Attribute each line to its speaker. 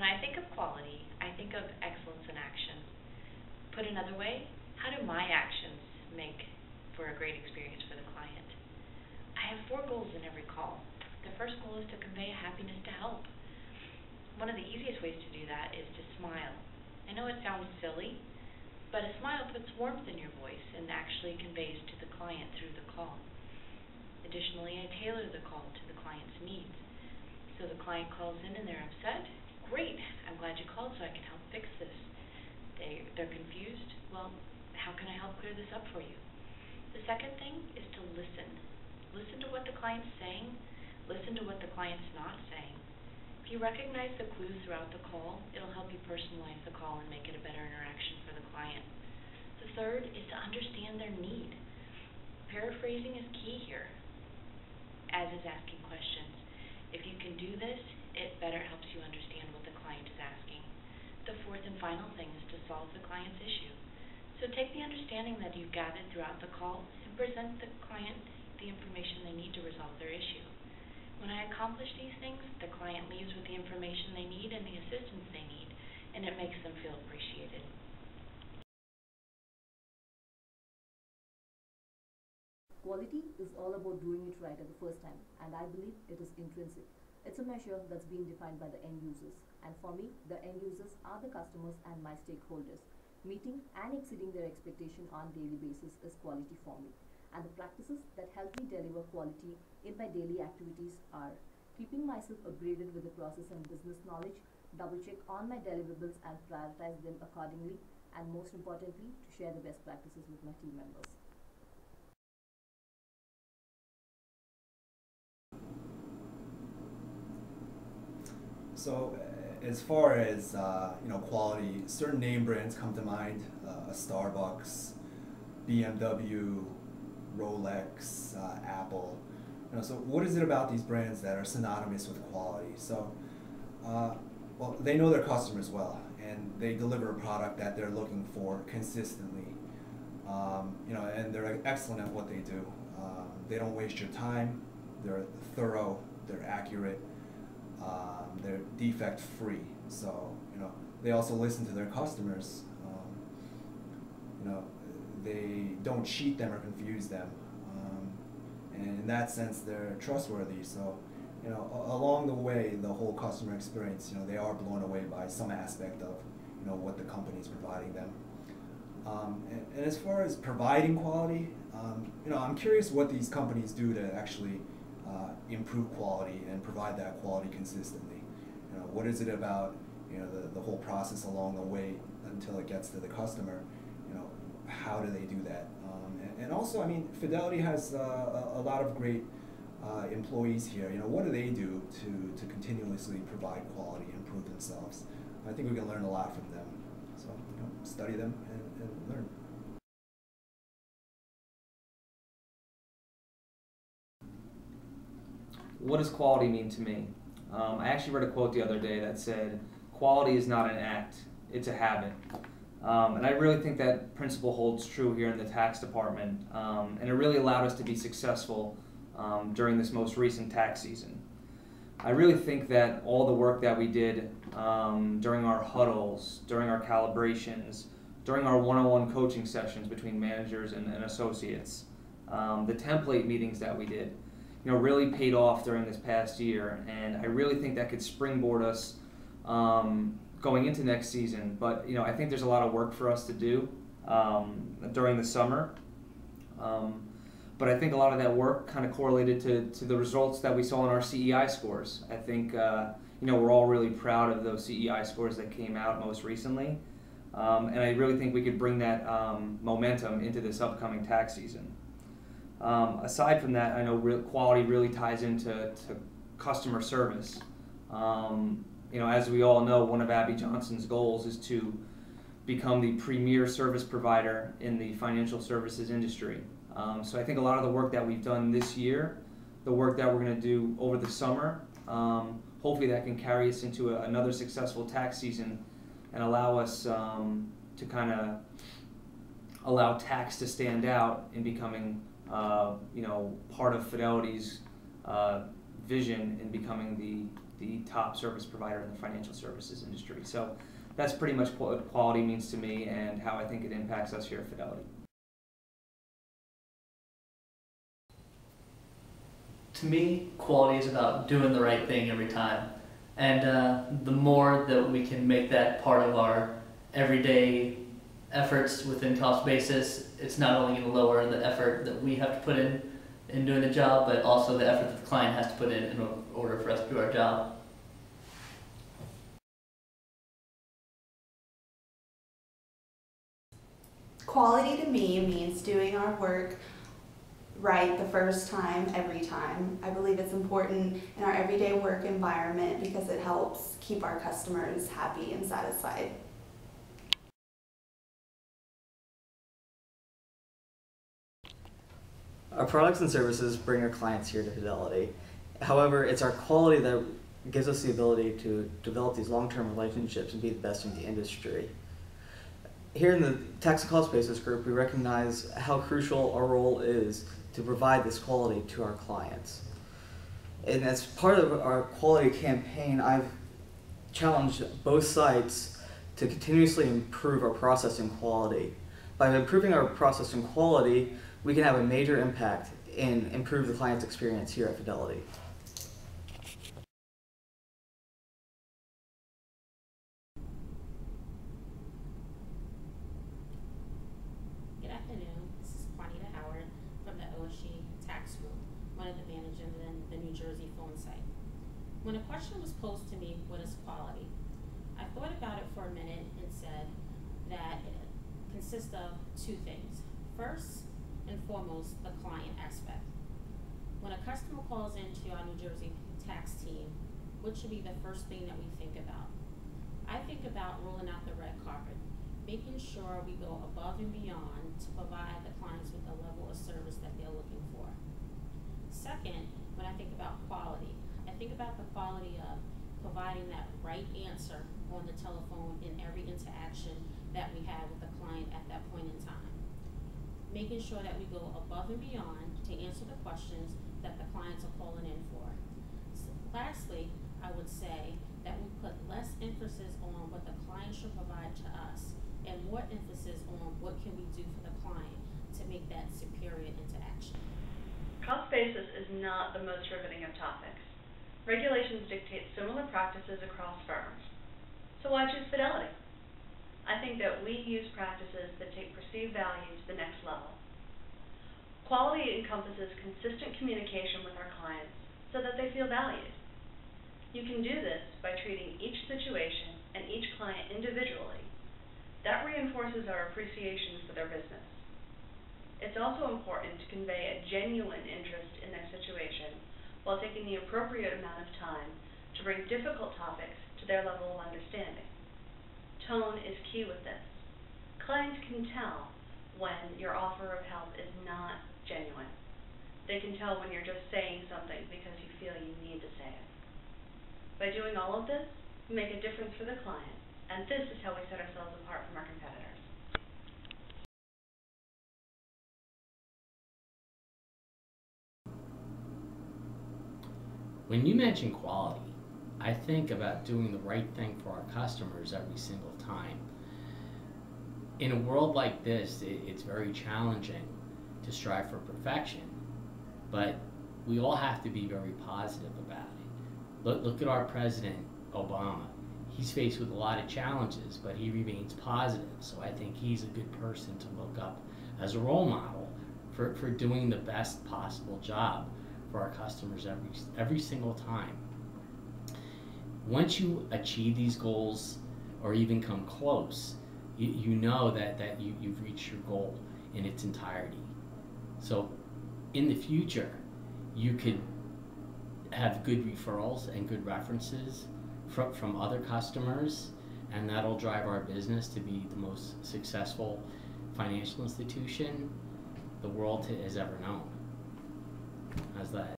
Speaker 1: When I think of quality, I think of excellence in action. Put another way, how do my actions make for a great experience for the client? I have 4 goals in every call. The first goal is to convey a happiness to help. One of the easiest ways to do that is to smile. I know it sounds silly, but a smile puts warmth in your voice and actually conveys to the client through the call. Additionally, I tailor the call to the client's needs. So the client calls in and they're upset. Great, I'm glad you called so I can help fix this. They're confused. Well, how can I help clear this up for you? The second thing is to listen. Listen to what the client's saying. Listen to what the client's not saying. If you recognize the clues throughout the call, it'll help you personalize the call and make it a better interaction for the client. The third is to understand their need. Paraphrasing is key here, as is asking questions. If you can do this, it better helps you understand what the client is asking. The fourth and final thing is to solve the client's issue. So take the understanding that you've gathered throughout the call and present the client the information they need to resolve their issue. When I accomplish these things, the client leaves with the information they need and the assistance they need, and it makes them feel appreciated.
Speaker 2: Quality is all about doing it right at the first time, and I believe it is intrinsic. It's a measure that's being defined by the end users, and for me, the end users are the customers and my stakeholders. Meeting and exceeding their expectation on a daily basis is quality for me, and the practices that help me deliver quality in my daily activities are keeping myself upgraded with the process and business knowledge, double check on my deliverables and prioritize them accordingly, and most importantly, to share the best practices with my team members.
Speaker 3: So as far as quality, certain name brands come to mind: a Starbucks, BMW, Rolex, Apple. So what is it about these brands that are synonymous with quality? So, well, they know their customers well, and they deliver a product that they're looking for consistently. And they're excellent at what they do. They don't waste your time. They're thorough. They're accurate. They're defect free. So they also listen to their customers. They don't cheat them or confuse them. And in that sense, they're trustworthy. So, along the way, the whole customer experience, they are blown away by some aspect of, what the company is providing them. And as far as providing quality, I'm curious what these companies do to actually improve quality and provide that quality consistently. What is it about, the whole process along the way until it gets to the customer? How do they do that? And also, Fidelity has a lot of great employees here. What do they do to continuously provide quality, improve themselves? I think we can learn a lot from them. So, study them and learn.
Speaker 4: What does quality mean to me? I actually read a quote the other day that said, "Quality is not an act, it's a habit." And I really think that principle holds true here in the tax department, and it really allowed us to be successful during this most recent tax season. I really think that all the work that we did during our huddles, during our calibrations, during our one-on-one coaching sessions between managers and associates, the template meetings that we did, really paid off during this past year, and I really think that could springboard us going into next season. But I think there's a lot of work for us to do during the summer. But I think a lot of that work kind of correlated to the results that we saw in our CEI scores. I think we're all really proud of those CEI scores that came out most recently, and I really think we could bring that momentum into this upcoming tax season. Aside from that, I know quality really ties into customer service. As we all know, one of Abby Johnson's goals is to become the premier service provider in the financial services industry. So I think a lot of the work that we've done this year, the work that we're going to do over the summer, hopefully that can carry us into another successful tax season and allow us to kind of allow tax to stand out in becoming part of Fidelity's vision in becoming the the top service provider in the financial services industry. So that's pretty much what quality means to me and how I think it impacts us here at Fidelity.
Speaker 5: To me, quality is about doing the right thing every time. And the more that we can make that part of our everyday efforts within cost basis, it's not only going to lower the effort that we have to put in doing the job, but also the effort that the client has to put in order for us to do our job.
Speaker 6: Quality to me means doing our work right the first time, every time. I believe it's important in our everyday work environment because it helps keep our customers happy and satisfied.
Speaker 7: Our products and services bring our clients here to Fidelity. However, it's our quality that gives us the ability to develop these long-term relationships and be the best in the industry. Here in the Tax and Cost Basis Group, we recognize how crucial our role is to provide this quality to our clients. And as part of our quality campaign, I've challenged both sites to continuously improve our processing quality. By improving our processing quality, we can have a major impact and improve the client's experience here at Fidelity.
Speaker 8: Good afternoon. This is Juanita Howard from the OSG Tax Group, one of the managers in the New Jersey phone site. When a question was posed to me, what is quality? I thought about it for a minute and said that it consists of two things. First and foremost, the client aspect. When a customer calls into our New Jersey tax team, what should be the first thing that we think about? I think about rolling out the red carpet, making sure we go above and beyond to provide the clients with the level of service that they're looking for. Second, when I think about quality, I think about the quality of providing that right answer on the telephone in every interaction that we have with the client at that point in time. Making sure that we go above and beyond to answer the questions that the clients are calling in for. So lastly, I would say that we put less emphasis on what the client should provide to us and more emphasis on what can we do for the client to make that superior interaction.
Speaker 9: Cost basis is not the most riveting of topics. Regulations dictate similar practices across firms. So why choose Fidelity? I think that we use practices that take perceived value to the next level. Quality encompasses consistent communication with our clients so that they feel valued. You can do this by treating each situation and each client individually. That reinforces our appreciation for their business. It's also important to convey a genuine interest in their situation while taking the appropriate amount of time to bring difficult topics to their level of understanding. Tone is key with this. Clients can tell when your offer of help is not genuine. They can tell when you're just saying something because you feel you need to say it. By doing all of this, we make a difference for the client, and this is how we set ourselves apart from our competitors.
Speaker 10: When you mention quality, I think about doing the right thing for our customers every single time. In a world like this, it's very challenging to strive for perfection, but we all have to be very positive about it. Look at our President, Obama. He's faced with a lot of challenges, but he remains positive, so I think he's a good person to look up as a role model for doing the best possible job for our customers every single time. Once you achieve these goals or even come close, you know that you've reached your goal in its entirety. So in the future, you could have good referrals and good references from other customers, and that'll drive our business to be the most successful financial institution the world has ever known. How's that?